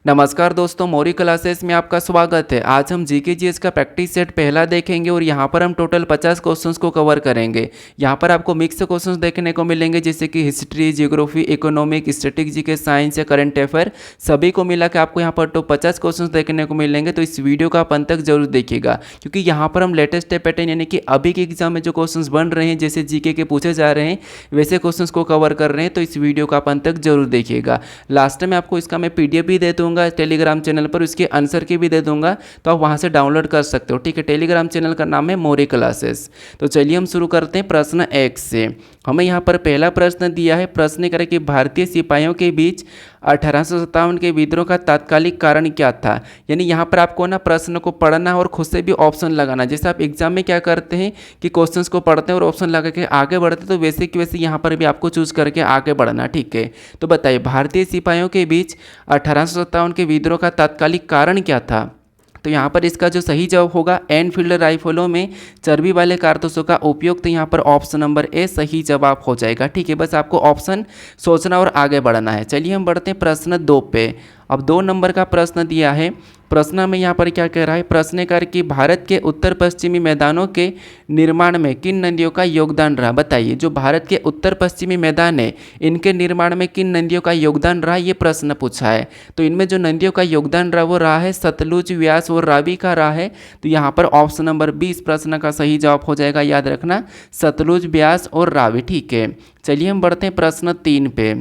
नमस्कार दोस्तों, मौरी क्लासेस में आपका स्वागत है। आज हम जीके जीएस का प्रैक्टिस सेट पहला देखेंगे और यहाँ पर हम टोटल 50 क्वेश्चंस को कवर करेंगे। यहाँ पर आपको मिक्स क्वेश्चंस देखने को मिलेंगे, जैसे कि history, geography, economic, static GK, science या करंट अफेयर, सभी को मिला के आपको यहाँ पर तो 50 क्वेश्चन देखने को मिलेंगे। तो इस वीडियो का आप अंत तक जरूर देखिएगा, क्योंकि यहाँ पर हम लेटेस्ट पैटर्न यानी कि अभी के एग्जाम में जो क्वेश्चन बन रहे हैं, जैसे जीके के पूछे जा रहे हैं, वैसे क्वेश्चन को कवर कर रहे हैं। तो इस वीडियो का आप अंत तक जरूर देखिएगा। लास्ट में आपको इसका मैं PDF भी दे दूंगा टेलीग्राम चैनल पर, उसके आंसर की भी दे दूंगा, तो आप वहां से डाउनलोड कर सकते हो। ठीक है, टेलीग्राम चैनल का नाम है मौरी क्लासेस। तो चलिए हम शुरू करते हैं प्रश्न 1 से। हमें यहाँ पर पहला प्रश्न दिया है। प्रश्न करें कि भारतीय सिपाहियों के बीच 1857 के विद्रोह का तात्कालिक कारण क्या था। यानी यहाँ पर आपको ना प्रश्न को पढ़ना और खुद से भी ऑप्शन लगाना। जैसे आप एग्जाम में क्या करते हैं कि क्वेश्चंस को पढ़ते हैं और ऑप्शन लगा के आगे बढ़ते हैं, तो वैसे कि वैसे यहाँ पर भी आपको चूज करके आगे बढ़ना। ठीक है, तो बताइए भारतीय सिपाहियों के बीच 1857 के विद्रोह का तात्कालिक कारण क्या था। तो यहाँ पर इसका जो सही जवाब होगा, एनफील्ड राइफलों में चर्बी वाले कारतूसों का उपयोग। तो यहाँ पर ऑप्शन नंबर ए सही जवाब हो जाएगा। ठीक है, बस आपको ऑप्शन सोचना और आगे बढ़ना है। चलिए हम बढ़ते हैं प्रश्न 2 पे। अब 2 नंबर का प्रश्न दिया है। प्रश्न में यहाँ पर क्या कह रहा है, प्रश्नकार कि भारत के उत्तर पश्चिमी मैदानों के निर्माण में किन नदियों का योगदान रहा। बताइए, जो भारत के उत्तर पश्चिमी मैदान है, इनके निर्माण में किन नदियों का योगदान रहा, ये प्रश्न पूछा है। तो इनमें जो नदियों का योगदान रहा वो रहा है सतलुज, व्यास और रावी का रहा है। तो यहाँ पर ऑप्शन नंबर 20 प्रश्न का सही जवाब हो जाएगा। याद रखना, सतलुज, व्यास और रावी। ठीक है, चलिए हम बढ़ते हैं प्रश्न 3 पे।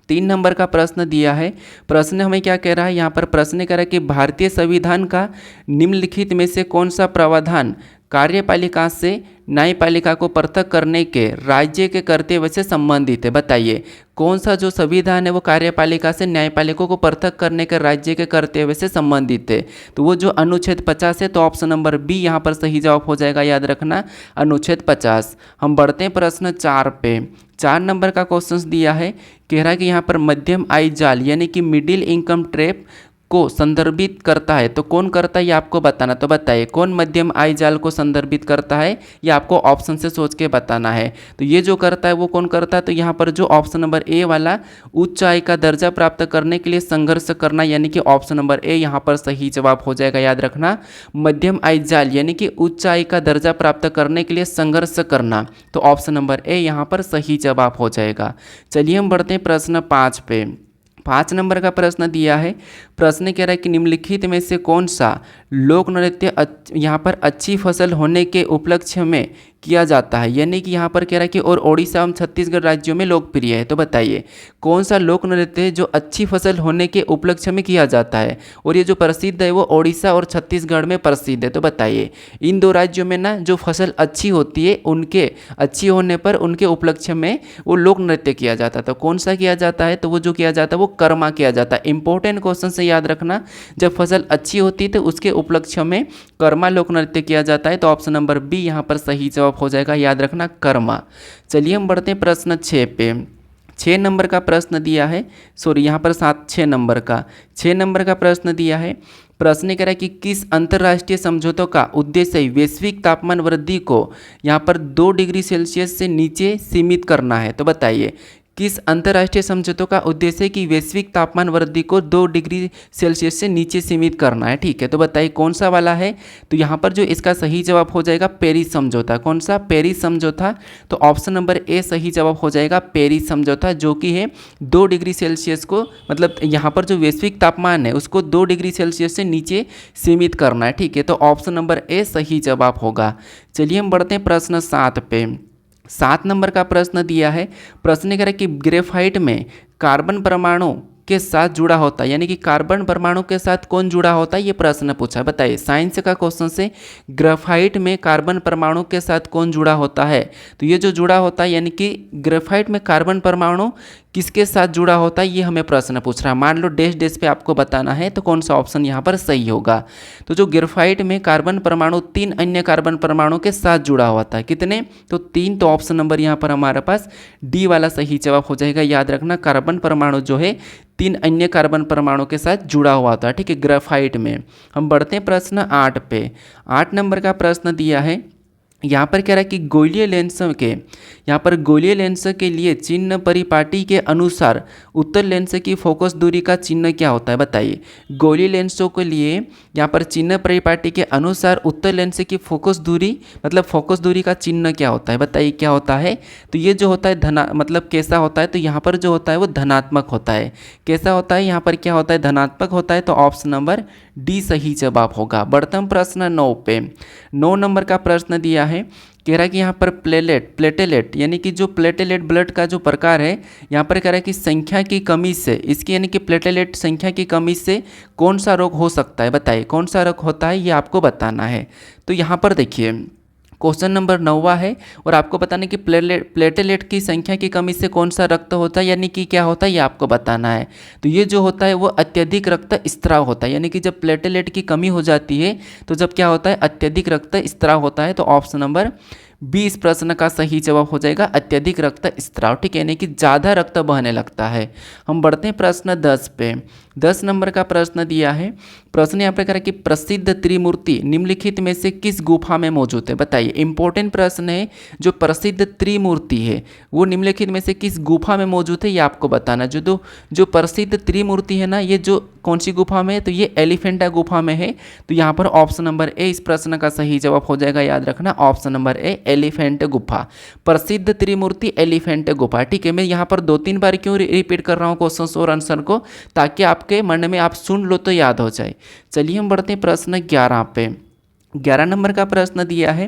3 नंबर का प्रश्न दिया है। प्रश्न हमें क्या कह रहा है, यहाँ पर प्रश्न कह रहा है कि भारतीय संविधान का निम्नलिखित में से कौन सा प्रावधान कार्यपालिका से न्यायपालिका को पृथक करने के राज्य के कर्तव्य से संबंधित है। बताइए कौन सा जो संविधान है वो कार्यपालिका से न्यायपालिका को पृथक करने के राज्य के कर्तव्य से संबंधित है। तो वो जो अनुच्छेद 50 है। तो ऑप्शन नंबर बी यहाँ पर सही जवाब हो जाएगा। याद रखना, अनुच्छेद 50। हम बढ़ते हैं प्रश्न 4 पे। 4 नंबर का क्वेश्चन दिया है। कह रहा है कि यहाँ पर मध्यम आय जाल यानी कि मिडिल इनकम ट्रैप को संदर्भित करता है। तो कौन करता है ये आपको बताना। तो बताइए कौन मध्यम आय जाल को संदर्भित करता है, ये आपको ऑप्शन से सोच के बताना है। तो ये जो करता है वो कौन करता है। तो यहाँ पर जो ऑप्शन नंबर ए वाला, उच्च आय का दर्जा प्राप्त करने के लिए संघर्ष करना, यानी कि ऑप्शन नंबर ए यहाँ पर सही जवाब हो जाएगा। याद रखना, मध्यम आय जाल यानी कि उच्च आय का दर्जा प्राप्त करने के लिए संघर्ष करना। तो ऑप्शन नंबर ए यहाँ पर सही जवाब हो जाएगा। चलिए हम बढ़ते हैं प्रश्न 5 पे। 5 नंबर का प्रश्न दिया है। प्रश्न कह रहा है कि निम्नलिखित में से कौन सा लोक नृत्य यहाँ पर अच्छी फसल होने के उपलक्ष्य में किया जाता है। यानी कि यहाँ पर कह रहा है कि और ओडिशा एवं छत्तीसगढ़ राज्यों में लोकप्रिय है। तो बताइए कौन सा लोक नृत्य है जो अच्छी फसल होने के उपलक्ष्य में किया जाता है, और ये जो प्रसिद्ध है वो ओडिशा और छत्तीसगढ़ में प्रसिद्ध है। तो बताइए इन 2 राज्यों में ना जो फसल अच्छी होती है, उनके अच्छी होने पर उनके उपलक्ष्य में वो लोक नृत्य किया जाता है। तो कौन सा किया जाता है, तो वो जो किया जाता है वो कर्मा किया जाता है। इंपॉर्टेंट क्वेश्चन से याद रखना, जब फसल अच्छी होती है तो उसके उपलक्ष्य में कर्मा लोक नृत्य किया जाता है। तो ऑप्शन नंबर बी यहाँ पर सही जवाब हो जाएगा। याद रखना, कर्मा। चलिए हम बढ़ते हैं प्रश्न 6 पे। 6 नंबर का प्रश्न दिया है। सॉरी, यहाँ पर 6 नंबर का 6 नंबर का प्रश्न दिया है। प्रश्न कह रहा है कि किस अंतर्राष्ट्रीय समझौतों का उद्देश्य वैश्विक तापमान वृद्धि को यहाँ पर 2 डिग्री सेल्सियस से नीचे सीमित करना है। तो बताइए किस अंतर्राष्ट्रीय समझौतों का उद्देश्य है कि वैश्विक तापमान वृद्धि को 2 डिग्री सेल्सियस से नीचे सीमित करना है। ठीक है, तो बताइए कौन सा वाला है। तो यहाँ पर जो इसका सही जवाब हो जाएगा पेरिस समझौता। कौन सा, पेरिस समझौता। तो ऑप्शन नंबर ए सही जवाब हो जाएगा, पेरिस समझौता, जो कि है 2 डिग्री सेल्सियस को, मतलब यहाँ पर जो वैश्विक तापमान है उसको 2 डिग्री सेल्सियस से नीचे सीमित करना है। ठीक है, तो ऑप्शन नंबर ए सही जवाब होगा। चलिए हम बढ़ते हैं प्रश्न 7 पे। 7 नंबर का प्रश्न दिया है। प्रश्न कह रहा है कि ग्रेफाइट में कार्बन परमाणु के साथ जुड़ा होता है, यानी कि कार्बन परमाणु के साथ कौन जुड़ा होता है, ये प्रश्न पूछा। बताइए साइंस का क्वेश्चन से ग्रेफाइट में कार्बन परमाणु के साथ कौन जुड़ा होता है। तो ये जो जुड़ा होता है, यानी कि ग्रेफाइट में कार्बन परमाणु किसके साथ जुड़ा होता है, ये हमें प्रश्न पूछ रहा है। मान लो डैश डैश पे आपको बताना है, तो कौन सा ऑप्शन यहाँ पर सही होगा। तो जो ग्रेफाइट में कार्बन परमाणु 3 अन्य कार्बन परमाणु के साथ जुड़ा हुआ था। कितने, तो 3। तो ऑप्शन नंबर यहाँ पर हमारे पास डी वाला सही जवाब हो जाएगा। याद रखना, कार्बन परमाणु जो है 3 अन्य कार्बन परमाणु के साथ जुड़ा हुआ था। ठीक है, ग्रेफाइट में। हम बढ़ते हैं प्रश्न 8 पे। 8 नंबर का प्रश्न दिया है। यहाँ पर कह रहा है कि गोलीय लेंसों के, यहाँ पर गोलीय लेंस के लिए चिन्ह परिपाटी के अनुसार उत्तल लेंस की फोकस दूरी का चिन्ह क्या होता है बताइए। गोलीय लेंसों के लिए यहाँ पर चिन्ह परिपाटी के अनुसार उत्तल लेंस की फोकस दूरी, मतलब फोकस दूरी का चिन्ह क्या होता है बताइए क्या होता है। तो ये जो होता है मतलब कैसा होता है, तो यहाँ पर जो होता है वो धनात्मक होता है। कैसा होता है, यहाँ पर क्या होता है, धनात्मक होता है। तो ऑप्शन नंबर डी सही जवाब होगा। बढ़ते हम प्रश्न 9 पे। 9 नंबर का प्रश्न दिया है, कह रहा है कि यहाँ पर प्लेटेलेट यानी कि जो प्लेटेलेट ब्लड का जो प्रकार है, यहाँ पर कह रहा है कि संख्या की कमी से, इसकी यानी कि प्लेटेलेट संख्या की कमी से कौन सा रोग हो सकता है बताइए, कौन सा रोग होता है ये आपको बताना है। तो यहाँ पर देखिए क्वेश्चन नंबर 9 है और आपको बताना है कि प्लेटेलेट की संख्या की कमी से कौन सा रक्त होता है, यानी कि क्या होता है ये आपको बताना है। तो ये जो होता है वो अत्यधिक रक्त स्त्राव होता है, यानी कि जब प्लेटेलेट की कमी हो जाती है तो जब क्या होता है, अत्यधिक रक्त स्त्राव होता है। तो ऑप्शन नंबर 20 प्रश्न का सही जवाब हो जाएगा अत्यधिक रक्त स्त्राव, ठीक है, यानी कि ज़्यादा रक्त बहने लगता है। हम बढ़ते हैं प्रश्न 10 पे। 10 नंबर का प्रश्न दिया है, प्रश्न यहाँ पर कह रहा है कि प्रसिद्ध त्रिमूर्ति निम्नलिखित में से किस गुफा में मौजूद है बताइए। इंपॉर्टेंट प्रश्न है, जो प्रसिद्ध त्रिमूर्ति है वो निम्नलिखित में से किस गुफा में मौजूद है ये आपको बताना। जो प्रसिद्ध त्रिमूर्ति है ना, ये जो कौन सी गुफा में है, तो ये एलिफेंटा गुफा में है। तो यहाँ पर ऑप्शन नंबर ए इस प्रश्न का सही जवाब हो जाएगा, याद रखना ऑप्शन नंबर ए एलिफेंट गुफा, प्रसिद्ध त्रिमूर्ति एलिफेंट गुफा, ठीक है। मैं यहाँ पर 2-3 बार क्यों रिपीट कर रहा हूँ क्वेश्चन और आंसर को, ताकि आपके मन में आप सुन लो तो याद हो जाए। चलिए हम बढ़ते हैं प्रश्न 11 पे। 11 नंबर का प्रश्न दिया है,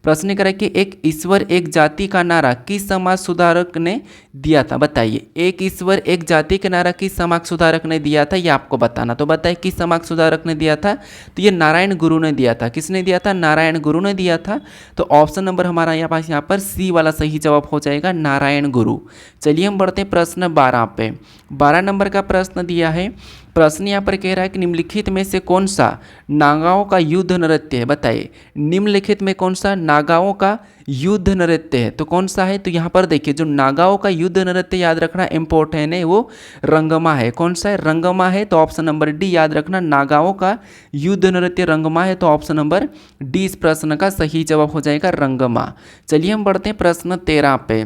प्रश्न करा कि एक ईश्वर एक जाति का नारा किस समाज सुधारक ने दिया था बताइए। एक ईश्वर एक जाति का नारा किस समाज सुधारक ने दिया था ये आपको बताना। तो बताइए किस समाज सुधारक ने दिया था, तो ये नारायण गुरु ने दिया था। किसने दिया था, नारायण गुरु ने दिया था। तो ऑप्शन नंबर हमारा यहाँ पर सी वाला सही जवाब हो जाएगा, नारायण गुरु। चलिए हम बढ़ते हैं प्रश्न 12 पे। 12 नंबर का प्रश्न दिया है, प्रश्न यहाँ पर कह रहा है कि निम्नलिखित में से कौन सा नागाओं का युद्ध नृत्य है बताइए। निम्नलिखित में कौन सा नागाओं का युद्ध नृत्य है, तो कौन सा है। तो यहाँ पर देखिए जो नागाओं का युद्ध नृत्य याद रखना इम्पोर्टेंट है, वो रंगमा है। कौन सा है, रंगमा है। तो ऑप्शन नंबर डी याद रखना, नागाओं का युद्ध नृत्य रंगमा है। तो ऑप्शन नंबर डी इस प्रश्न का सही जवाब हो जाएगा, रंगमा। चलिए हम बढ़ते हैं प्रश्न 13 पे।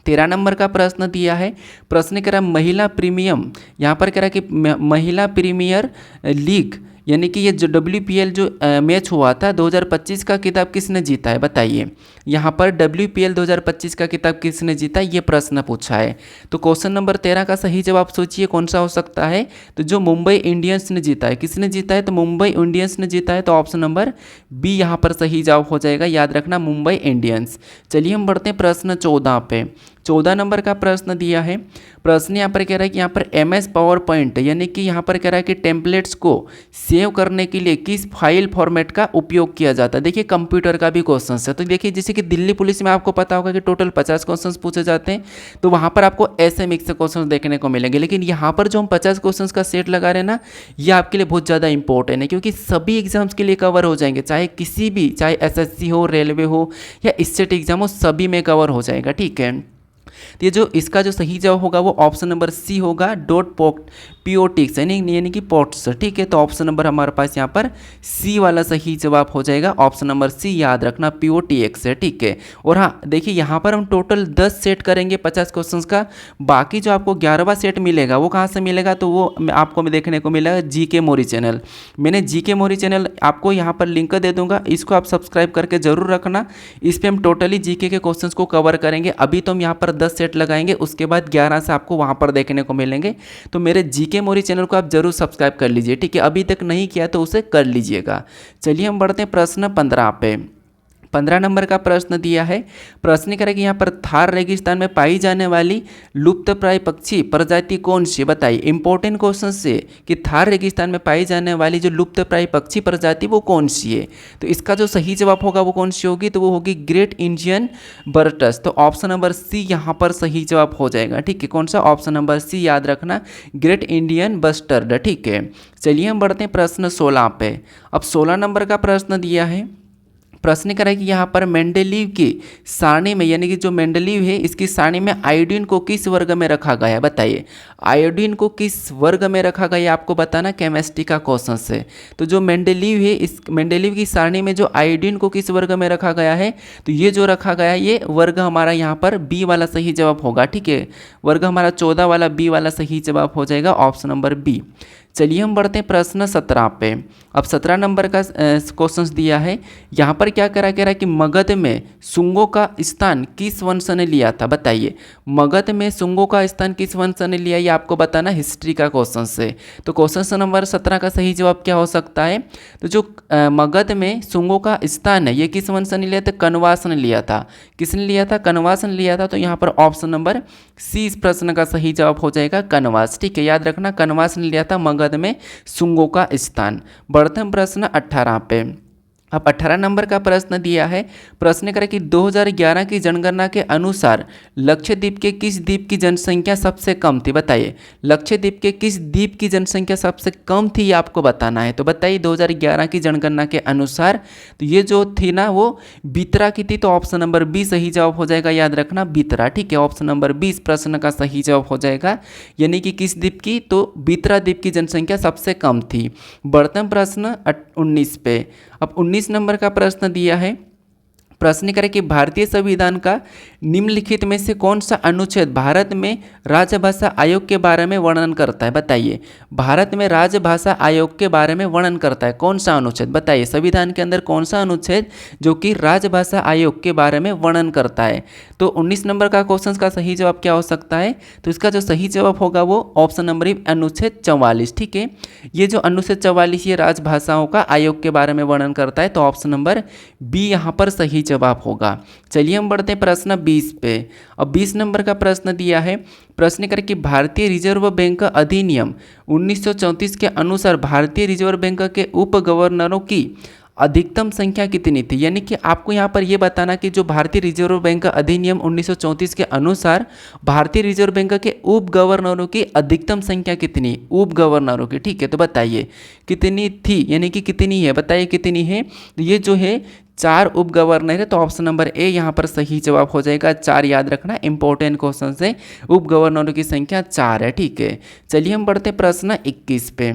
13 नंबर का प्रश्न दिया है, प्रश्न कह रहा है महिला प्रीमियम, यहाँ पर कह रहा है कि महिला प्रीमियर लीग यानी कि ये जो WPL जो मैच हुआ था 2025 का किताब किसने जीता है बताइए। यहाँ पर WPL 2025 का किताब किसने जीता ये प्रश्न पूछा है। तो क्वेश्चन नंबर 13 का सही जवाब सोचिए कौन सा हो सकता है। तो जो मुंबई इंडियंस ने जीता है, किसने जीता है, तो मुंबई इंडियंस ने जीता है। तो ऑप्शन नंबर बी यहाँ पर सही जवाब हो जाएगा, याद रखना मुंबई इंडियंस। चलिए हम बढ़ते हैं प्रश्न 14 पे। 14 नंबर का प्रश्न दिया है, प्रश्न यहाँ पर कह रहा है कि यहाँ पर MS पावर पॉइंट यानी कि यहाँ पर कह रहा है कि टेम्पलेट्स को सेव करने के लिए किस फाइल फॉर्मेट का उपयोग किया जाता है। देखिए कंप्यूटर का भी क्वेश्चन है। तो देखिए जैसे कि दिल्ली पुलिस में आपको पता होगा कि टोटल 50 क्वेश्चन पूछे जाते हैं, तो वहाँ पर आपको ऐसे मिक्स क्वेश्चन देखने को मिलेंगे। लेकिन यहाँ पर जो हम 50 क्वेश्चन का सेट लगा रहे हैं ना, ये आपके लिए बहुत ज़्यादा इंपॉर्टेंट है, क्योंकि सभी एग्जाम्स के लिए कवर हो जाएंगे, चाहे किसी भी, चाहे SSC हो, रेलवे हो या स्टेट एग्जाम हो, सभी में कवर हो जाएगा, ठीक है। तो ये जो इसका जो सही जवाब होगा वो ऑप्शन नंबर सी होगा, डॉट POTX यानी कि पोर्ट्स, ठीक है। तो ऑप्शन नंबर हमारे पास यहाँ पर सी वाला सही जवाब हो जाएगा, ऑप्शन नंबर सी, याद रखना POTX है, ठीक है। और हाँ देखिए यहाँ पर हम टोटल 10 सेट करेंगे 50 क्वेश्चन का, बाकी जो आपको 11वां सेट मिलेगा वो कहाँ से मिलेगा, तो वो आपको देखने को मिलेगा GK मोरी चैनल। मैंने GK मोरी चैनल आपको यहाँ पर लिंक दे दूंगा, इसको आप सब्सक्राइब करके जरूर रखना। इस पर हम टोटली GK के क्वेश्चन को कवर करेंगे। अभी तो हम यहाँ पर 10 सेट लगाएंगे, उसके बाद 11 से आपको वहाँ पर देखने को मिलेंगे। तो मेरे GK मोरी चैनल को आप जरूर सब्सक्राइब कर लीजिए, ठीक है। अभी तक नहीं किया तो उसे कर लीजिएगा। चलिए हम बढ़ते हैं प्रश्न 15 पे। 15 नंबर का प्रश्न दिया है, प्रश्न करें कि यहाँ पर थार रेगिस्तान में पाई जाने वाली लुप्तप्राय पक्षी प्रजाति कौन सी बताइए। इंपॉर्टेंट क्वेश्चन से कि थार रेगिस्तान में पाई जाने वाली जो लुप्तप्राय पक्षी प्रजाति वो कौन सी है। तो इसका जो सही जवाब होगा वो कौन सी होगी, तो वो होगी ग्रेट इंडियन बर्टस। तो ऑप्शन नंबर सी यहाँ पर सही जवाब हो जाएगा, ठीक है। कौन सा, ऑप्शन नंबर सी, याद रखना ग्रेट इंडियन बस्टर्ड, ठीक है। चलिए हम बढ़ते हैं प्रश्न 16 पे। अब 16 नंबर का प्रश्न दिया है, प्रश्न करा कि यहाँ पर मेंडेलीव की सारणी में, यानी कि जो मेंडेलीव है इसकी सारणी में आयोडीन को किस वर्ग में रखा गया है, बताइए। आयोडीन को किस वर्ग में रखा गया है आपको बताना केमिस्ट्री का क्वेश्चन से। तो जो मेंडेलीव है, इस मेंडेलीव की सारणी में जो आयोडीन को किस वर्ग में रखा गया है, तो ये जो रखा गया है ये वर्ग हमारा यहाँ पर बी वाला सही जवाब होगा। ठीक है, वर्ग हमारा 14 वाला बी वाला सही जवाब हो जाएगा, ऑप्शन नंबर बी। चलिए हम बढ़ते हैं प्रश्न 17 पे। अब 17 नंबर का क्वेश्चन दिया है। यहाँ पर क्या करा कह रहा है कि मगध में शुंगों का स्थान किस वंश ने लिया था, बताइए। मगध में शुंगों का स्थान किस वंश ने लिया, ये आपको बताना हिस्ट्री का क्वेश्चन से। तो क्वेश्चन नंबर 17 का सही जवाब क्या हो सकता है, तो जो मगध में शुंगों का स्थान है ये किस वंश ने लिया था, कनवास ने लिया था। किसने लिया था, कनवास ने लिया था। तो यहाँ पर ऑप्शन नंबर सी इस प्रश्न का सही जवाब हो जाएगा, कनवास। ठीक है, याद रखना कनवास ने लिया था मगध में शुंगों का स्थान। बढ़ते हैं प्रश्न 18 पे। अब 18 नंबर का प्रश्न दिया है। प्रश्न करें कि 2011 की जनगणना के अनुसार लक्षद्वीप के किस द्वीप की जनसंख्या सबसे कम थी, बताइए। लक्षद्वीप के किस द्वीप की जनसंख्या सबसे कम थी ये आपको बताना है। तो बताइए 2011 की जनगणना के अनुसार तो ये जो थी ना वो बितरा की थी। तो ऑप्शन नंबर बी सही जवाब हो जाएगा, याद रखना बितरा। ठीक है, ऑप्शन नंबर बी इस प्रश्न का सही जवाब हो जाएगा, यानी कि किस द्वीप की, तो बितरा द्वीप की जनसंख्या सबसे कम थी। बढ़ते हैं प्रश्न 19 पे। अब 19 नंबर का प्रश्न दिया है। प्रश्न करें कि भारतीय संविधान का निम्नलिखित में से कौन सा अनुच्छेद भारत में राजभाषा आयोग के बारे में वर्णन करता है, बताइए। भारत में राजभाषा आयोग के बारे में वर्णन करता है कौन सा अनुच्छेद, बताइए। संविधान के अंदर कौन सा अनुच्छेद जो कि राजभाषा आयोग के बारे में वर्णन करता है। तो 19 नंबर का क्वेश्चन का सही जवाब क्या हो सकता है, तो इसका जो सही जवाब होगा वो ऑप्शन नंबर अनुच्छेद 44। ठीक है, ये जो अनुच्छेद 44 ये राजभाषाओं का आयोग के बारे में वर्णन करता है। तो ऑप्शन नंबर बी यहाँ पर सही जवाब होगा। चलिए हम बढ़ते हैं प्रश्न 20 पे। अब 20 नंबर का प्रश्न दिया है। प्रश्न कर कि भारतीय रिजर्व बैंक अधिनियम 1934 के अनुसार भारतीय रिजर्व बैंक के उप गवर्नरों की अधिकतम संख्या कितनी थी, यानी कि आपको यहाँ पर यह बताना कि जो भारतीय रिजर्व बैंक अधिनियम 1934 के अनुसार भारतीय रिजर्व बैंक के उप गवर्नरों की अधिकतम संख्या कितनी, उप गवर्नरों की। ठीक है, तो बताइए कितनी थी, यानी कि कितनी है, बताइए कितनी है। तो ये जो है 4 उप गवर्नर है। तो ऑप्शन नंबर ए यहाँ पर सही जवाब हो जाएगा, 4। याद रखना, इंपॉर्टेंट क्वेश्चन से उप गवर्नरों की संख्या 4 है। ठीक है, चलिए हम बढ़ते प्रश्न 21 पे।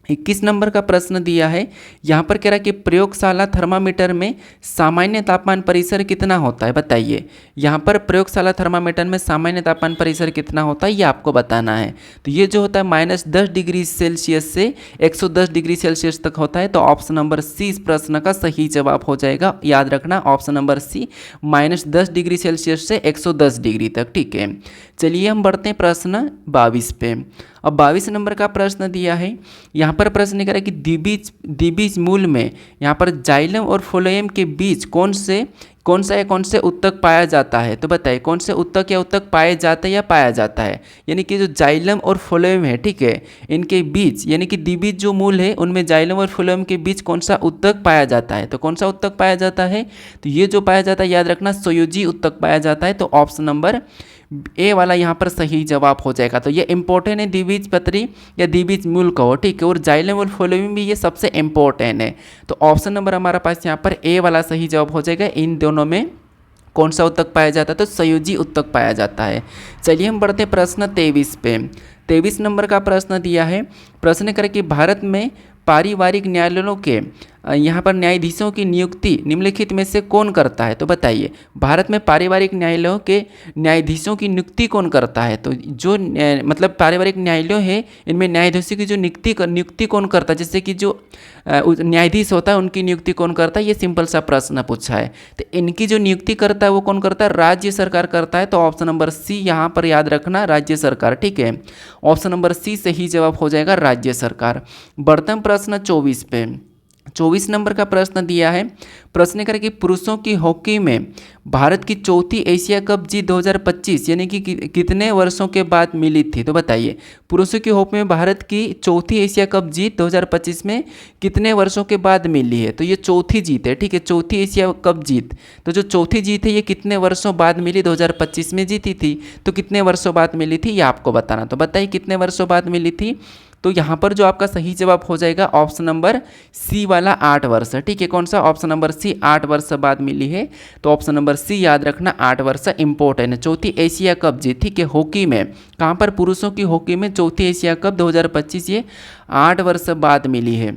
21 नंबर का प्रश्न दिया है। यहाँ पर कह रहा है कि प्रयोगशाला थर्मामीटर में सामान्य तापमान परिसर कितना होता है, बताइए। यहाँ पर प्रयोगशाला थर्मामीटर में सामान्य तापमान परिसर कितना होता है ये आपको बताना है। तो ये जो होता है -10 डिग्री सेल्सियस से 110 डिग्री सेल्सियस तक होता है। तो ऑप्शन नंबर सी इस प्रश्न का सही जवाब हो जाएगा, याद रखना option number C, -10 degree Celsius से 110 डिग्री तक। ठीक है, चलिए हम बढ़ते हैं प्रश्न 22 पे। अब 22 नंबर का प्रश्न दिया है। यहाँ पर प्रश्न करें कि द्विबीज मूल में यहाँ पर जाइलम और फ्लोएम के बीच कौन से उत्तक पाया जाता है, तो बताइए कौन से उत्तक या उत्तक पाए जाते हैं या पाया जाता है। यानी कि जो जाइलम और फ्लोएम है, ठीक है, इनके बीच यानी कि द्विबीज जो मूल है उनमें जाइलम और फ्लोएम के बीच कौन सा उत्तक पाया जाता है। तो कौन सा उत्तक पाया जाता है, तो ये जो पाया जाता है याद रखना संयोजी उत्तक पाया जाता है। तो ऑप्शन नंबर ए वाला यहाँ पर सही जवाब हो जाएगा। तो ये इंपॉर्टेंट है, द्विबीज पत्री या द्विबीज मूल कहो, ठीक है, और जाइलम और फ्लोएम भी ये सबसे इंपॉर्टेंट है। तो ऑप्शन नंबर हमारा पास यहाँ पर ए वाला सही जवाब हो जाएगा। इन दोनों में कौन सा उत्तक पाया जाता है, तो संयोजी उत्तक पाया जाता है। चलिए हम बढ़ते प्रश्न 23 पे। 23 नंबर का प्रश्न दिया है। प्रश्न करें कि भारत में पारिवारिक न्यायालयों के यहाँ पर न्यायाधीशों की नियुक्ति निम्नलिखित में से कौन करता है, तो बताइए। भारत में पारिवारिक न्यायालयों के न्यायाधीशों की नियुक्ति कौन करता है। तो जो मतलब पारिवारिक न्यायालय है इनमें न्यायाधीशों की जो नियुक्ति कौन करता है, जैसे कि जो न्यायाधीश होता है उनकी नियुक्ति कौन करता है, ये सिंपल सा प्रश्न पूछा है। तो इनकी जो नियुक्ति करता है वो कौन करता है, राज्य सरकार करता है। तो ऑप्शन नंबर सी यहाँ पर याद रखना, राज्य सरकार। ठीक है, ऑप्शन नंबर सी सही जवाब हो जाएगा, राज्य सरकार। बढ़ते हैं प्रश्न 24 पे। 24 नंबर का प्रश्न दिया है। प्रश्न करें कि पुरुषों की हॉकी में भारत की चौथी एशिया कप जीत 2025 यानी कि कितने वर्षों के बाद मिली थी, तो बताइए। पुरुषों की हॉकी में भारत की चौथी एशिया कप जीत 2025 में कितने वर्षों के बाद मिली है। तो ये चौथी जीत है, ठीक है, चौथी एशिया कप जीत। तो जो चौथी जीत है ये कितने वर्षों बाद मिली, 2025 में जीती थी। तो कितने वर्षों बाद मिली थी ये आपको बताना। तो बताइए कितने वर्षों बाद मिली थी। तो यहाँ पर जो आपका सही जवाब हो जाएगा ऑप्शन नंबर सी वाला 8 वर्ष, ठीक है। कौन सा? ऑप्शन नंबर सी, 8 वर्ष बाद मिली है, तो ऑप्शन नंबर सी याद रखना, 8 वर्ष इंपॉर्टेंट है। चौथी एशिया कप जीत, ठीक है, हॉकी में, कहाँ पर? पुरुषों की हॉकी में चौथी एशिया कप 2025 ये 8 वर्ष बाद मिली है,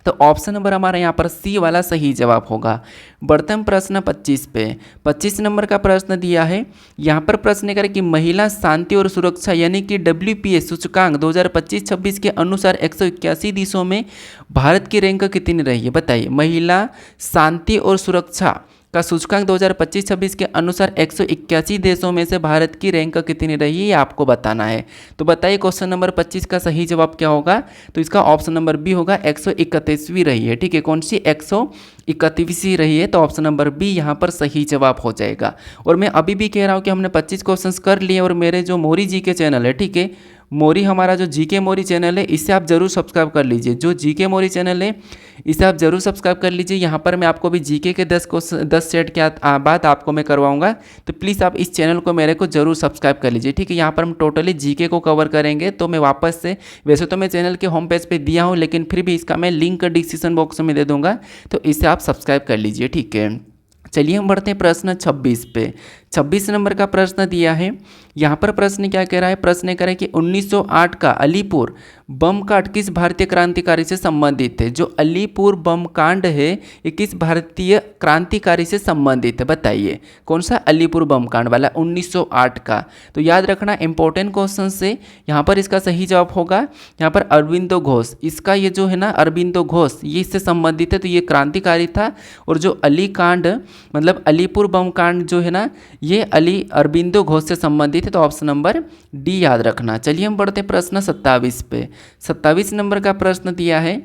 तो ऑप्शन नंबर हमारा यहाँ पर सी वाला सही जवाब होगा। बढ़ते हम प्रश्न 25 पे। 25 नंबर का प्रश्न दिया है, यहाँ पर प्रश्न करें कि महिला शांति और सुरक्षा यानी कि WPS सूचकांक 2025-26 के अनुसार 181 देशों में भारत की रैंक कितनी रही है? बताइए। महिला शांति और सुरक्षा का सूचकांक 2025-26 के अनुसार 181 देशों में से भारत की रैंक कितनी रही है, ये आपको बताना है। तो बताइए क्वेश्चन नंबर 25 का सही जवाब क्या होगा? तो इसका ऑप्शन नंबर बी होगा, 131वीं रही है, ठीक है। कौन सी? 131वीं रही है, तो ऑप्शन नंबर बी यहाँ पर सही जवाब हो जाएगा। और मैं अभी भी कह रहा हूँ कि हमने 25 क्वेश्चंस कर लिए, और मेरे जो मोरी जी के चैनल है, ठीक है, मोरी हमारा जो जीके मोरी चैनल है, इसे आप जरूर सब्सक्राइब कर लीजिए। जो जीके मोरी चैनल है इसे आप जरूर सब्सक्राइब कर लीजिए। यहाँ पर मैं आपको भी जीके के 10 सेट के बाद आपको मैं करवाऊंगा, तो प्लीज़ आप इस चैनल को मेरे को जरूर सब्सक्राइब कर लीजिए, ठीक है। यहाँ पर हम टोटली जीके को कवर करेंगे। तो मैं वापस से, वैसे तो मैं चैनल के होम पेज पे दिया हूँ, लेकिन फिर भी इसका मैं लिंक डिस्क्रिप्शन बॉक्स में दे दूँगा, तो इसे आप सब्सक्राइब कर लीजिए, ठीक है। चलिए हम बढ़ते हैं प्रश्न 26 पे। 26 नंबर का प्रश्न दिया है, यहाँ पर प्रश्न क्या कह रहा है? प्रश्न कह रहा है कि 1908 का अलीपुर बम कांड किस भारतीय क्रांतिकारी से संबंधित है? जो अलीपुर बम कांड है ये किस भारतीय क्रांतिकारी से संबंधित है? बताइए। कौन सा? अलीपुर बम कांड वाला 1908 का। तो याद रखना, इंपॉर्टेंट क्वेश्चन से यहाँ पर इसका सही जवाब होगा यहाँ पर अरबिंदो घोष। इसका ये जो है ना अरबिंदो घोष, ये इससे संबंधित है, तो ये क्रांतिकारी था। और जो अली कांड मतलब अलीपुर बम कांड जो है ना, ये अरबिंदो घोष से संबंधित है, तो ऑप्शन नंबर डी याद रखना। चलिए हम बढ़ते प्रश्न 27 पे। 27 नंबर का प्रश्न दिया है,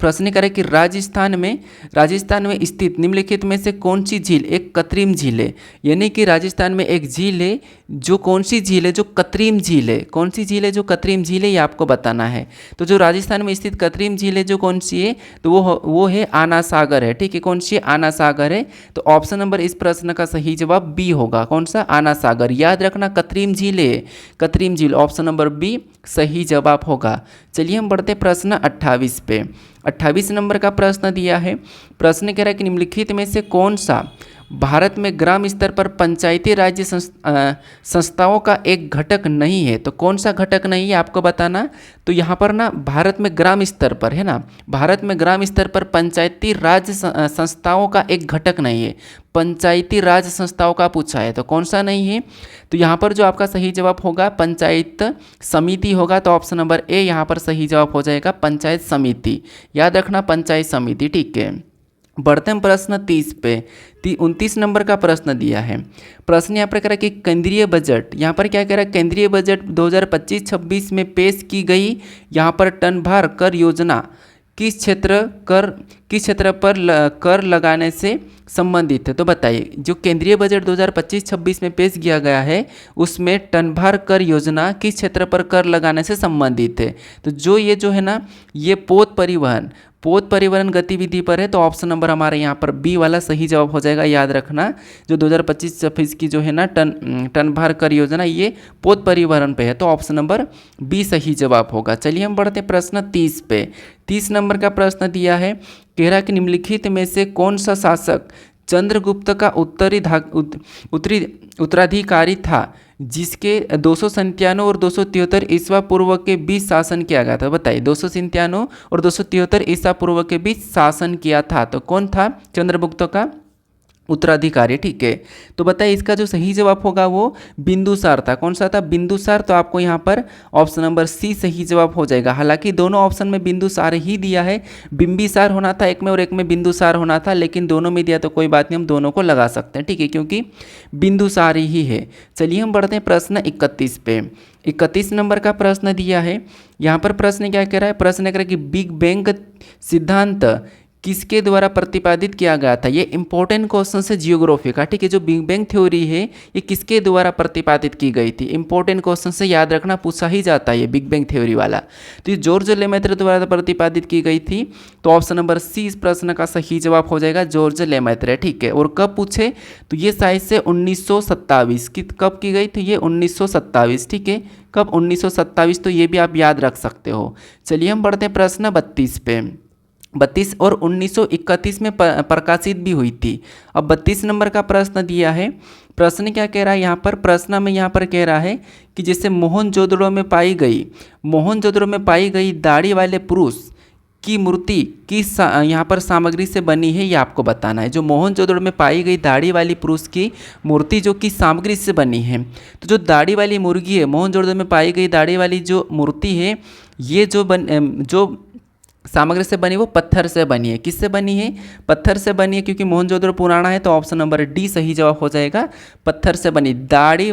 प्रश्न करें कि राजस्थान में स्थित निम्नलिखित में से कौन सी झील एक कृत्रिम झील है? यानी कि राजस्थान में एक झील है, जो कौन सी झील है? जो कृत्रिम झील है। कौन सी झील है जो कृत्रिम झील है, ये आपको बताना है। तो जो राजस्थान में स्थित कृत्रिम झील है जो कौन सी है, तो वो है आना सागर है, ठीक है। कौन सी? आना सागर है, तो ऑप्शन नंबर इस प्रश्न का सही जवाब बी होगा। कौन सा? आना सागर। याद रखना, कृत्रिम झील है, कृत्रिम झील, ऑप्शन नंबर बी सही जवाब होगा। चलिए हम बढ़ते प्रश्न 28 पे। 28 नंबर का प्रश्न दिया है, प्रश्न कह रहा है कि निम्नलिखित में से कौन सा भारत में ग्राम स्तर पर पंचायती राज्य संस्थाओं का एक घटक नहीं है? तो कौन सा घटक नहीं है आपको बताना। तो यहाँ पर ना भारत में ग्राम स्तर पर है ना, भारत में ग्राम स्तर पर पंचायती राज संस्थाओं का एक घटक नहीं है। पंचायती राज संस्थाओं का पूछा है, तो कौन सा नहीं है? तो यहाँ पर जो आपका सही जवाब होगा पंचायत समिति होगा, तो ऑप्शन नंबर ए यहाँ पर सही जवाब हो जाएगा, पंचायत समिति। याद रखना, पंचायत समिति, ठीक है। बढ़ते हैं प्रश्न 30 पे। 29 नंबर का प्रश्न दिया है, प्रश्न यहाँ पर कह रहा है कि केंद्रीय बजट, यहाँ पर क्या कह रहा है? केंद्रीय बजट 2025-26 में पेश की गई यहाँ पर टन भार कर योजना किस क्षेत्र पर कर लगाने से संबंधित है? तो बताइए। जो केंद्रीय बजट 2025-26 में पेश किया गया है उसमें टन भार कर योजना किस क्षेत्र पर कर लगाने से संबंधित है? तो जो ये जो है ना, ये पोत परिवहन गतिविधि पर है, तो ऑप्शन नंबर हमारे यहाँ पर बी वाला सही जवाब हो जाएगा। याद रखना, जो 2025-26 की जो है ना टन भार कर योजना, ये पोत परिवहन पे है, तो ऑप्शन नंबर बी सही जवाब होगा। चलिए हम बढ़ते प्रश्न 30 पे। 30 नंबर का प्रश्न दिया है, कह रहा है कि निम्नलिखित में से कौन सा शासक चंद्रगुप्त का उत्तराधिकारी था जिसके 297 और 273 ईसा पूर्व के बीच शासन किया गया था? बताइए। 297 और 273 ईसा पूर्व के बीच शासन किया था, तो कौन था चंद्रगुप्त का उत्तराधिकारी, ठीक है। तो बताइए इसका जो सही जवाब होगा वो बिंदुसार था। कौन सा था? बिंदुसार। तो आपको यहाँ पर ऑप्शन नंबर सी सही जवाब हो जाएगा। हालांकि दोनों ऑप्शन में बिंदुसार ही दिया है, बिंबिसार होना था एक में और एक में बिंदुसार होना था, लेकिन दोनों में दिया तो कोई बात नहीं, हम दोनों को लगा सकते हैं, ठीक है, क्योंकि बिंदुसार ही है। चलिए हम बढ़ते हैं प्रश्न 31 पे। 31 नंबर का प्रश्न दिया है, यहाँ पर प्रश्न क्या कह रहा है? प्रश्न कह रहा है कि बिग बैंग सिद्धांत किसके द्वारा प्रतिपादित किया गया था? ये इंपॉर्टेंट क्वेश्चन है जियोग्राफी का, ठीक है। जो बिग बैंग थ्योरी है ये किसके द्वारा प्रतिपादित की गई थी? इंपॉर्टेंट क्वेश्चन से याद रखना, पूछा ही जाता है ये बिग बैंग थ्योरी वाला। तो ये जॉर्ज लेमैत्र द्वारा प्रतिपादित की गई थी। तो ऑप्शन नंबर सी इस प्रश्न का सही जवाब हो जाएगा, जॉर्ज लेमैत्र, ठीक है। और कब पूछे? तो ये शायद से 1927 कब की गई? तो ये 1927, ठीक है। कब? 1927। तो ये भी आप याद रख सकते हो। चलिए हम बढ़ते हैं प्रश्न 32 पे। 32 और 1931 में प्रकाशित भी हुई थी। अब 32 नंबर का प्रश्न दिया है। प्रश्न क्या कह रहा है यहाँ पर? प्रश्न में यहाँ पर कह रहा है कि जैसे मोहनजोदड़ो में पाई गई दाढ़ी वाले पुरुष की मूर्ति किस यहाँ पर सामग्री से बनी है, ये आपको बताना है। जो मोहनजोदड़ो में पाई गई दाढ़ी वाली पुरुष की मूर्ति जो किस सामग्री से बनी है? तो जो दाढ़ी वाली मुर्गी है, मोहनजोदड़ो में पाई गई दाढ़ी वाली जो मूर्ति है, ये जो सामग्री से बनी वो पत्थर से बनी है। किससे बनी है? पत्थर से बनी है, क्योंकि मोहनजोदड़ो पुराना है। तो ऑप्शन नंबर डी सही जवाब हो जाएगा, पत्थर से बनी। दाढ़ी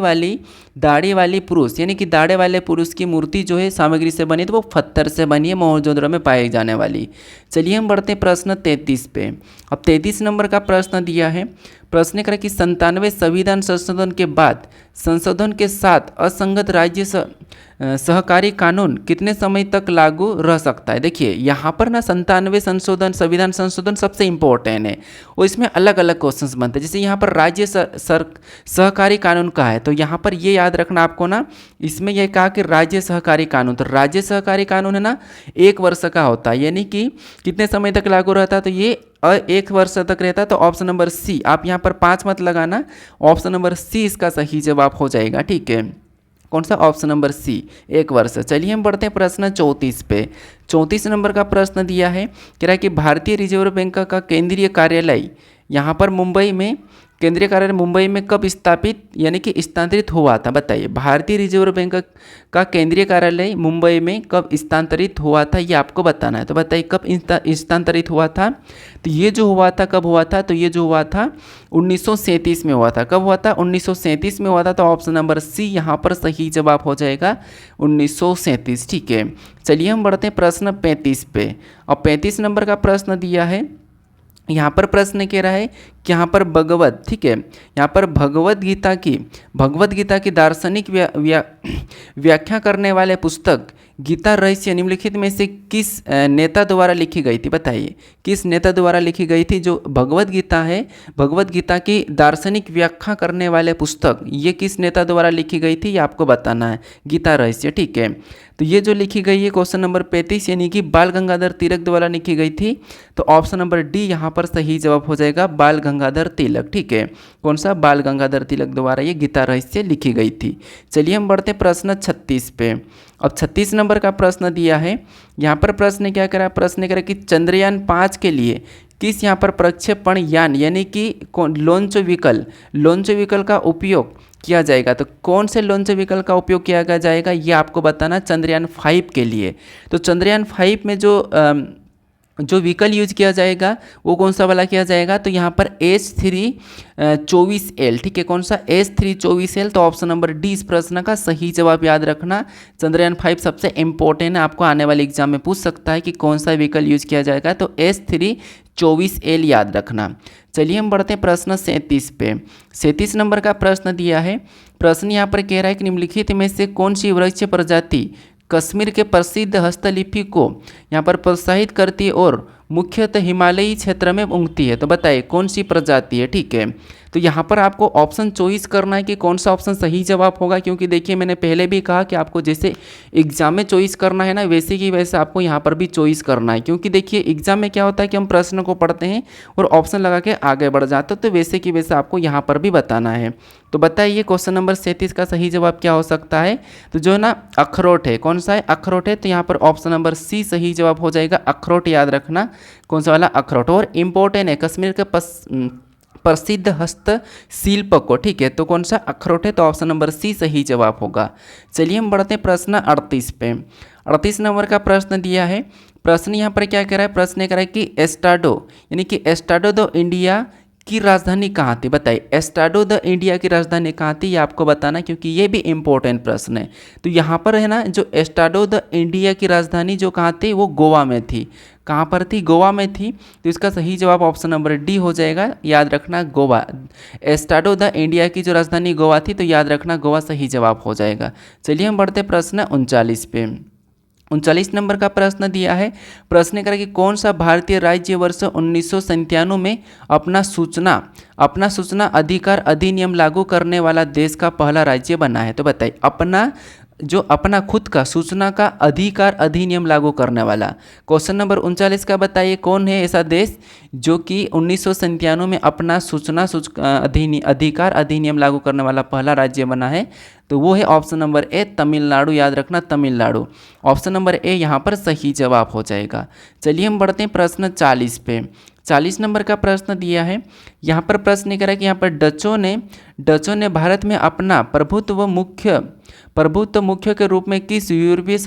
वाली पुरुष यानी कि दाढ़ी वाले पुरुष की मूर्ति जो है सामग्री से बनी, तो वो पत्थर से बनी है, मोहनजोदड़ो में पाई जाने वाली। चलिए हम बढ़ते हैं प्रश्न 33 पे। अब 33 नंबर का प्रश्न दिया है। प्रश्न करें कि 97 संविधान संशोधन के बाद संशोधन के साथ असंगत राज्य सहकारी कानून कितने समय तक लागू रह सकता है? देखिए यहाँ पर ना 97 संविधान संशोधन सबसे इम्पोर्टेंट है और इसमें अलग अलग क्वेश्चंस बनते हैं। जैसे यहाँ पर राज्य सहकारी कानून का है, तो यहाँ पर ये याद रखना आपको ना, इसमें यह कहा कि राज्य सहकारी कानून, तो राज्य सहकारी कानून है ना 1 वर्ष का होता है, यानी कि कितने समय तक लागू रहता है? तो ये 1 वर्ष तक रहता है। तो ऑप्शन नंबर सी, आप यहाँ पर 5 मत लगाना, ऑप्शन नंबर सी इसका सही जवाब हो जाएगा, ठीक है। कौन सा? ऑप्शन नंबर सी, 1 वर्ष। चलिए हम बढ़ते हैं प्रश्न 34 पे। 34 नंबर का प्रश्न दिया है, कह रहा है कि भारतीय रिजर्व बैंक का केंद्रीय कार्यालय यहाँ पर मुंबई में, केंद्रीय कार्यालय मुंबई में कब स्थापित यानी कि स्थानांतरित हुआ था? बताइए। भारतीय रिजर्व बैंक का केंद्रीय कार्यालय मुंबई में कब स्थानांतरित हुआ था, ये आपको बताना है। तो बताइए कब स्थानांतरित हुआ था? तो ये जो हुआ था कब हुआ था? तो ये जो हुआ था 1937 में हुआ था। कब हुआ था? 1937 में हुआ था। तो ऑप्शन नंबर सी यहाँ पर सही जवाब हो जाएगा, 1937, ठीक है। चलिए हम बढ़ते हैं प्रश्न 35 पे। और 35 नंबर का प्रश्न दिया है। यहाँ पर प्रश्न कह रहा है कि यहाँ पर भगवत, ठीक है, यहाँ पर भगवत गीता की दार्शनिक व्याख्या करने वाले पुस्तक गीता रहस्य निम्नलिखित में से किस नेता द्वारा लिखी गई थी? बताइए किस नेता द्वारा लिखी गई थी? जो भगवत गीता है, भगवत गीता की दार्शनिक व्याख्या करने वाले पुस्तक, ये किस नेता द्वारा लिखी गई थी, ये आपको बताना है। गीता रहस्य, ठीक है। तो ये जो लिखी गई है क्वेश्चन नंबर 35 यानी कि बाल गंगाधर तिलक द्वारा लिखी गई थी। तो ऑप्शन नंबर डी यहाँ पर सही जवाब हो जाएगा, बाल गंगाधर तिलक, ठीक है। कौन सा? बाल गंगाधर तिलक द्वारा ये गीता रहस्य लिखी गई थी। चलिए हम बढ़ते प्रश्न 36 पे। अब 36 नंबर का प्रश्न दिया है। यहाँ पर प्रश्न क्या करा? प्रश्न करा कि चंद्रयान 5 के लिए किस यहाँ पर प्रक्षेपण यान यानी कि लॉन्च व्हीकल का उपयोग किया जाएगा? तो कौन से लॉन्च व्हीकल का उपयोग किया जाएगा, ये आपको बताना। चंद्रयान 5 के लिए, तो चंद्रयान 5 में जो व्हीकल यूज किया जाएगा वो कौन सा वाला किया जाएगा? तो यहाँ पर H324L, ठीक है। कौन सा? H324L। तो ऑप्शन नंबर डी इस प्रश्न का सही जवाब याद रखना। चंद्रयान 5 सबसे इंपॉर्टेंट है, आपको आने वाले एग्जाम में पूछ सकता है कि कौन सा व्हीकल यूज किया जाएगा, तो H324L याद रखना। चलिए हम बढ़ते हैं प्रश्न 37 पे। 37 नंबर का प्रश्न दिया है। प्रश्न यहाँ पर कह रहा है कि निम्नलिखित में से कौन सी वृक्ष प्रजाति कश्मीर के प्रसिद्ध हस्तलिपि को यहाँ पर प्रोत्साहित करती है और मुख्यतः हिमालयी क्षेत्र में उगती है? तो बताइए कौन सी प्रजाति है, ठीक है। तो यहाँ पर आपको ऑप्शन चॉइस करना है कि कौन सा ऑप्शन सही जवाब होगा, क्योंकि देखिए मैंने पहले भी कहा कि आपको जैसे एग्जाम में चॉइस करना है ना, वैसे की वैसे आपको यहाँ पर भी चॉइस करना है। क्योंकि देखिए एग्जाम में क्या होता है कि हम प्रश्न को पढ़ते हैं और ऑप्शन लगा के आगे बढ़ जाते, तो वैसे की वैसे आपको यहाँ पर भी बताना है। तो बताइए क्वेश्चन नंबर 37 का सही जवाब क्या हो सकता है? तो जो है ना अखरोट है। कौन सा है? अखरोट है। तो यहाँ पर ऑप्शन नंबर सी सही जवाब हो जाएगा, अखरोट याद रखना। कौन सा वाला? अखरोट। और इम्पोर्टेंट है कश्मीर के प्रसिद्ध हस्तशिल्प को, ठीक है। तो कौन सा? अखरोट है। तो ऑप्शन नंबर सी सही जवाब होगा। चलिए हम बढ़ते हैं प्रश्न 38 पे। 38 नंबर का प्रश्न दिया है। प्रश्न यहाँ पर क्या कह रहा है? प्रश्न कह रहा है कि एस्टाडो यानी कि एस्टाडो द इंडिया की राजधानी कहाँ थी? बताइए एस्टाडो द इंडिया की राजधानी कहाँ थी, ये आपको बताना, क्योंकि ये भी इंपॉर्टेंट प्रश्न है। तो यहाँ पर है ना, जो एस्टाडो द इंडिया की राजधानी जो कहाँ थी, वो गोवा में थी। कहाँ पर थी? गोवा में थी। तो इसका सही जवाब ऑप्शन नंबर डी हो जाएगा। याद रखना गोवा। एस्टाडो द इंडिया की जो राजधानी गोवा थी, तो याद रखना गोवा सही जवाब हो जाएगा। चलिए हम बढ़ते प्रश्न 39 पे। 39 नंबर का प्रश्न दिया है। प्रश्न करें कि कौन सा भारतीय राज्य वर्ष 1997 में अपना सूचना अधिकार अधिनियम लागू करने वाला देश का पहला राज्य बना है? तो बताइए, अपना खुद का सूचना का अधिकार अधिनियम लागू करने वाला। क्वेश्चन नंबर 39 का बताइए, कौन है ऐसा देश जो कि 1997 में अपना सूचना अधिकार अधिनियम लागू करने वाला पहला राज्य बना है? तो वो है ऑप्शन नंबर ए, तमिलनाडु। याद रखना तमिलनाडु। ऑप्शन नंबर ए यहाँ पर सही जवाब हो जाएगा। चलिए हम बढ़ते हैं प्रश्न 40 पे। 40 नंबर का प्रश्न दिया है। यहाँ पर प्रश्न करा कि यहाँ पर डचों ने भारत में अपना प्रभुत्व मुख्य के रूप में किस यूरोपीय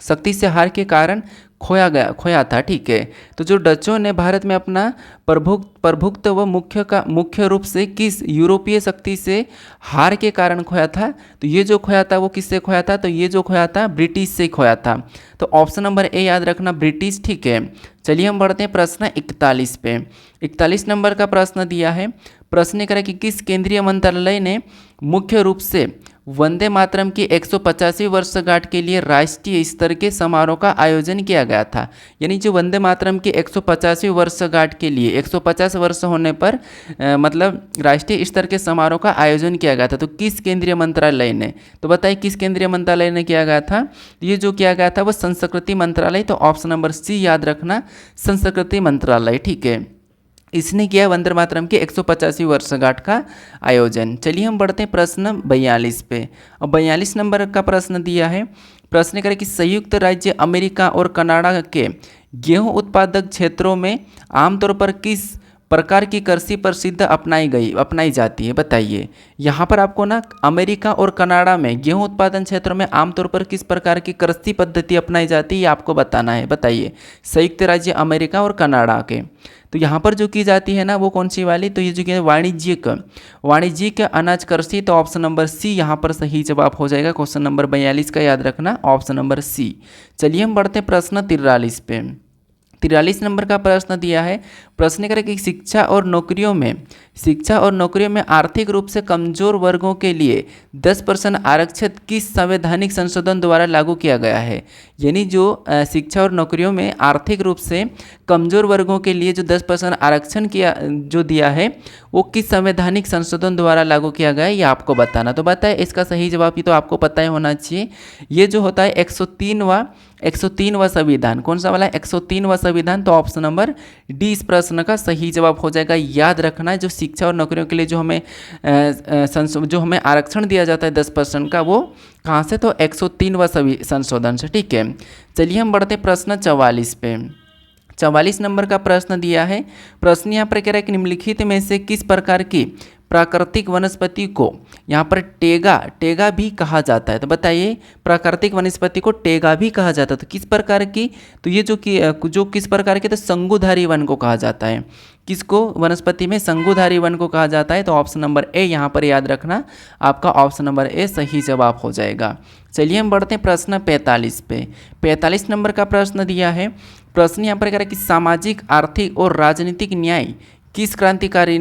शक्ति से हार के कारण खोया था। ठीक है, तो जो डचों ने भारत में अपना प्रभुत्व मुख्य रूप से किस यूरोपीय शक्ति से हार के कारण खोया था? तो ये जो खोया था वो किससे खोया था? तो ये जो खोया था ब्रिटिश से खोया था। तो ऑप्शन नंबर ए याद रखना, ब्रिटिश। ठीक है, चलिए हम बढ़ते हैं प्रश्न 41 पे। 41 नंबर का प्रश्न दिया है। प्रश्न करें कि किस केंद्रीय मंत्रालय ने मुख्य रूप से वंदे मातरम की 150वीं वर्षगांठ के लिए राष्ट्रीय स्तर के समारोह का आयोजन किया गया था? यानी जो वंदे मातरम की 150वीं वर्षगांठ के लिए 150 वर्ष होने पर मतलब राष्ट्रीय स्तर के समारोह का आयोजन किया गया था, तो किस केंद्रीय मंत्रालय ने? तो बताइए किस केंद्रीय मंत्रालय ने किया गया था? ये जो किया गया था वो संस्कृति मंत्रालय। तो ऑप्शन नंबर सी याद रखना, संस्कृति मंत्रालय। ठीक है, इसने किया वंदे मातरम की 150वीं वर्षगांठ का आयोजन। चलिए हम बढ़ते हैं प्रश्न 42 पे। और 42 नंबर का प्रश्न दिया है। प्रश्न करें कि संयुक्त राज्य अमेरिका और कनाडा के गेहूं उत्पादक क्षेत्रों में आमतौर पर किस प्रकार की कृषि प्रसिद्ध अपनाई जाती है? बताइए, यहाँ पर आपको ना अमेरिका और कनाडा में गेहूं उत्पादन क्षेत्रों में आमतौर पर किस प्रकार की कृषि पद्धति अपनाई जाती है, ये आपको बताना है। बताइए, संयुक्त राज्य अमेरिका और कनाडा के। तो यहाँ पर जो की जाती है ना वो कौन सी वाली? तो ये जो कि वाणिज्यिक अनाज कृषि। तो ऑप्शन नंबर सी यहाँ पर सही जवाब हो जाएगा। क्वेश्चन नंबर 42 का याद रखना, ऑप्शन नंबर सी। चलिए हम बढ़ते हैं प्रश्न 43 पे। 43 नंबर का प्रश्न दिया है। प्रश्न करें कि शिक्षा और नौकरियों में आर्थिक रूप से कमजोर वर्गों के लिए 10% आरक्षण किस संवैधानिक संशोधन द्वारा लागू किया गया है? यानी जो शिक्षा और नौकरियों में आर्थिक रूप से कमजोर वर्गों के लिए जो 10% आरक्षण जो दिया है वो किस संवैधानिक संशोधन द्वारा लागू किया गया है, ये आपको बताना। तो बताए इसका सही जवाब ही तो आपको पता ही होना चाहिए। ये जो होता है 103वां संविधान। कौन सा वाला? 103वां संविधान। तो ऑप्शन नंबर डी इस प्रश्न का सही जवाब हो जाएगा। याद रखना है जो शिक्षा और नौकरियों के लिए जो हमें आरक्षण दिया जाता है 10% का, वो कहाँ से? तो 103वां संशोधन से। ठीक है, चलिए हम बढ़ते प्रश्न 44 पे। 44 नंबर का प्रश्न दिया है। प्रश्न यहाँ पर कह रहा है कि निम्नलिखित में से किस प्रकार की प्राकृतिक वनस्पति को यहाँ पर टेगा भी कहा जाता है? तो बताइए, प्राकृतिक वनस्पति को टेगा भी कहा जाता है तो किस प्रकार की? तो ये जो किस प्रकार के? तो शंकुधारी वन को कहा जाता है। किसको? वनस्पति में शंकुधारी वन को कहा जाता है। तो ऑप्शन नंबर ए यहाँ पर याद रखना, आपका ऑप्शन नंबर ए सही जवाब हो जाएगा। चलिए हम बढ़ते हैं प्रश्न 45 पे। 45 नंबर का प्रश्न दिया है। प्रश्न यहाँ पर कह रहा है कि सामाजिक, आर्थिक और राजनीतिक न्याय किस क्रांतिकारी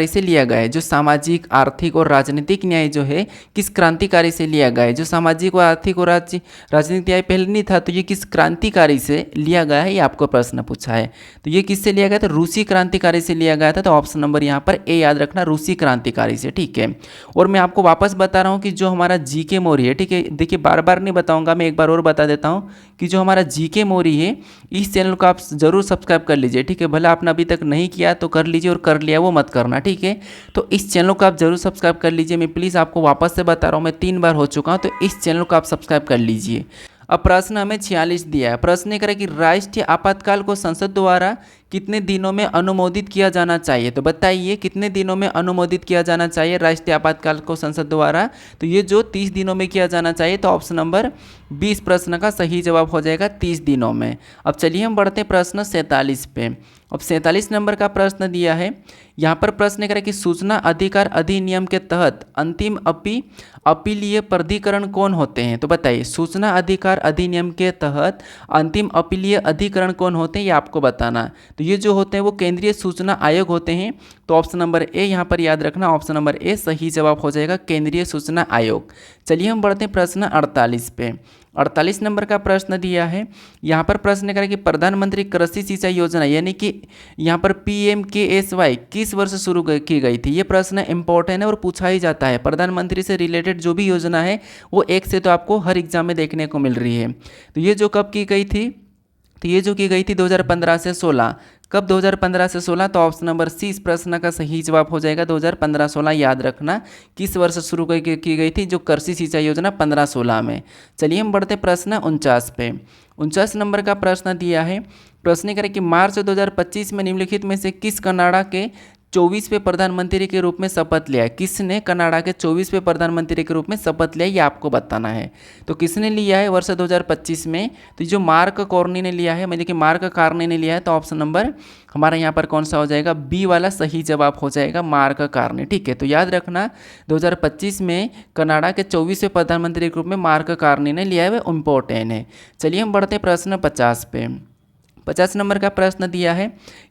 से लिया गया है? जो सामाजिक, आर्थिक और राजनीतिक न्याय जो है किस क्रांतिकारी से लिया गया है? जो सामाजिक और आर्थिक और राजनीतिक न्याय पहले नहीं था, तो ये किस क्रांतिकारी से लिया गया है, ये आपको प्रश्न पूछा है। तो ये किससे लिया गया था? रूसी क्रांतिकारी से लिया गया था। तो ऑप्शन नंबर यहाँ पर ए याद रखना, रूसी क्रांतिकारी से। ठीक है, और मैं आपको वापस बता रहा हूँ कि जो हमारा जीके मोरी है, ठीक है, देखिए बार बार नहीं बताऊँगा, मैं एक बार और बता देता हूँ कि जो हमारा जीके मोरी है इस चैनल को आप जरूर सब्सक्राइब कर लीजिए। ठीक है, भला आपने अभी तक नहीं किया तो कर लीजिए, और कर लिया वो मत करना। ठीक है, तो इस चैनल को आप जरूर सब्सक्राइब कर लीजिए। मैं प्लीज़ आपको वापस से बता रहा हूँ, मैं 3 बार हो चुका हूँ, तो इस चैनल को आप सब्सक्राइब कर लीजिए। अब प्रश्न हमें 46 दिया है। प्रश्न करें कि राष्ट्रीय आपातकाल को संसद द्वारा कितने दिनों में अनुमोदित किया जाना चाहिए। तो बताइए कितने दिनों में अनुमोदित किया जाना चाहिए राष्ट्रीय आपातकाल को संसद द्वारा। तो ये जो 30 दिनों में किया जाना चाहिए, तो ऑप्शन नंबर 20 प्रश्न का सही जवाब हो जाएगा 30 दिनों में। अब चलिए हम बढ़ते हैं प्रश्न 47 पे। अब 47 नंबर का प्रश्न दिया है, यहाँ पर प्रश्न करें कि सूचना अधिकार अधिनियम के तहत अंतिम अपीलीय प्राधिकरण कौन होते हैं। तो बताइए सूचना अधिकार अधिनियम के तहत अंतिम अपीलीय अधिकरण कौन होते हैं, ये आपको बताना। तो ये जो होते हैं वो केंद्रीय सूचना आयोग होते हैं। तो ऑप्शन नंबर ए यहाँ पर याद रखना, ऑप्शन नंबर ए सही जवाब हो जाएगा केंद्रीय सूचना आयोग। चलिए हम बढ़ते हैं प्रश्न 48 पे। 48 नंबर का प्रश्न दिया है, यहाँ पर प्रश्न करें कि प्रधानमंत्री कृषि सिंचाई योजना यानी कि यहाँ पर PMKSY किस वर्ष शुरू की गई थी। ये प्रश्न इंपॉर्टेंट है और पूछा ही जाता है। प्रधानमंत्री से रिलेटेड जो भी योजना है वो एक से तो आपको हर एग्जाम में देखने को मिल रही है। तो ये जो कब की गई थी, तो ये जो की गई थी 2015 से 16। कब 2015 से 16, तो ऑप्शन नंबर सी इस प्रश्न का सही जवाब हो जाएगा 2015-16। याद रखना किस वर्ष शुरू की गई थी जो कृषि सिंचाई योजना 15-16 में। चलिए हम बढ़ते प्रश्न 49 पे। 49 नंबर का प्रश्न दिया है, प्रश्न करें कि मार्च 2025 में निम्नलिखित में से किस कनाडा के 24वें प्रधानमंत्री के रूप में शपथ लिया है। किसने कनाडा के 24वें प्रधानमंत्री के रूप में शपथ लिया, ये आपको बताना है। तो किसने लिया है वर्ष 2025 में, तो जो मार्क कार्नी ने लिया है, मतलब कि मार्क कार्नी ने लिया है। तो ऑप्शन नंबर हमारा यहाँ पर कौन सा हो जाएगा, बी वाला सही जवाब हो जाएगा मार्क कार्नी। ठीक है, तो याद रखना 2025 में कनाडा के 24वें प्रधानमंत्री के रूप में मार्क कार्नी ने लिया है, वह इम्पोर्टेंट है। चलिए हम बढ़ते प्रश्न 50 पे। 50 नंबर का प्रश्न दिया है,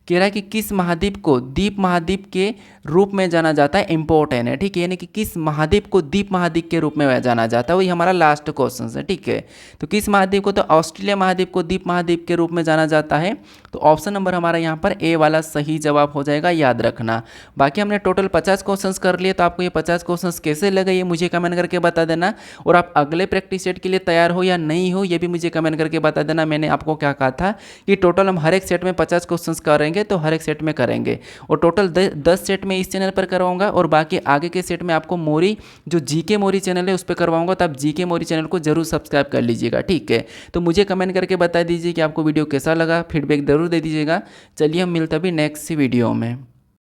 कह रहा है कि किस महाद्वीप को द्वीप महाद्वीप के रूप में जाना जाता है। इम्पोर्टेंट है, ठीक है, यानी कि किस महाद्वीप को द्वीप महाद्वीप के रूप में जाना जाता है, वही हमारा लास्ट क्वेश्चन है। ठीक है, तो किस महाद्वीप को, तो ऑस्ट्रेलिया महाद्वीप को द्वीप महाद्वीप के रूप में जाना जाता है। तो ऑप्शन नंबर हमारा यहाँ पर ए वाला सही जवाब हो जाएगा, याद रखना। बाकी हमने टोटल 50 क्वेश्चन कर लिए, तो आपको ये 50 क्वेश्चन कैसे लगे ये मुझे कमेंट करके बता देना। और आप अगले प्रैक्टिस सेट के लिए तैयार हो या नहीं हो ये भी मुझे कमेंट करके बता देना। मैंने आपको क्या कहा था कि टोटल हम हर एक सेट में 50 क्वेश्चन करेंगे, तो हर एक सेट में करेंगे। और टोटल 10 सेट में इस चैनल पर करवाऊंगा और बाकी आगे के सेट में आपको मोरी जो जीके मोरी चैनल है उस पर करवाऊंगा। तो आप जीके मोरी चैनल को जरूर सब्सक्राइब कर लीजिएगा। ठीक है, तो मुझे कमेंट करके बता दीजिए कि आपको वीडियो कैसा लगा, फीडबैक जरूर दे दीजिएगा। चलिए हम मिलते हैं अभी नेक्स्ट वीडियो में।